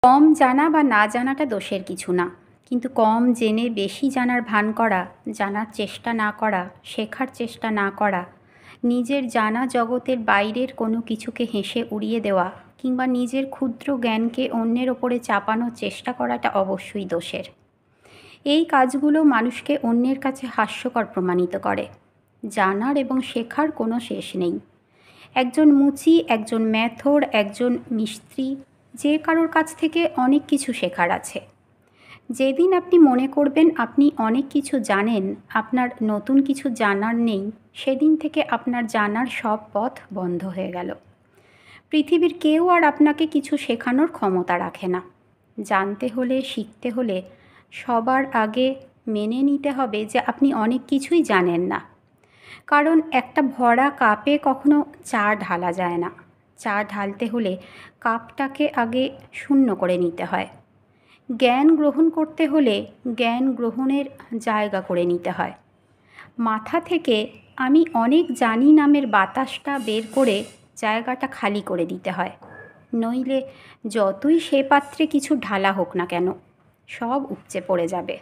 কম জানা বা না জানাটা দোষের কিছু না, কিন্তু কম জেনে বেশি জানার ভান করা, জানার চেষ্টা না করা, শেখার চেষ্টা না করা, নিজের জানা জগতের বাইরের কোনো কিছুকে হেসে উড়িয়ে দেওয়া কিংবা নিজের ক্ষুদ্র জ্ঞানকে অন্যের ওপরে চাপানোর চেষ্টা করাটা অবশ্যই দোষের। এই কাজগুলো মানুষকে অন্যের কাছে হাস্যকর প্রমাণিত করে। জানার এবং শেখার কোনো শেষ নেই। একজন মুচি, একজন মেথর, একজন মিস্ত্রি, যে কারোর কাছ থেকে অনেক কিছু শেখার আছে। যেদিন আপনি মনে করবেন আপনি অনেক কিছু জানেন, আপনার নতুন কিছু জানার নেই, সেদিন থেকে আপনার জানার সব পথ বন্ধ হয়ে গেল। পৃথিবীর কেউ আর আপনাকে কিছু শেখানোর ক্ষমতা রাখে না। জানতে হলে, শিখতে হলে সবার আগে মেনে নিতে হবে যে আপনি অনেক কিছুই জানেন না। কারণ একটা ভরা কাপে কখনো চা ঢালা যায় না। চা ঢালতে হলে কাপটাকে আগে শূন্য করে নিতে হয়। জ্ঞান গ্রহণ করতে হলে জ্ঞান গ্রহণের জায়গা করে নিতে হয়। মাথা থেকে আমি অনেক জানি নামের বাতাসটা বের করে জায়গাটা খালি করে দিতে হয়। নইলে যতই সে পাত্রে কিছু ঢালা হোক না কেন, সব উপচে পড়ে যাবে।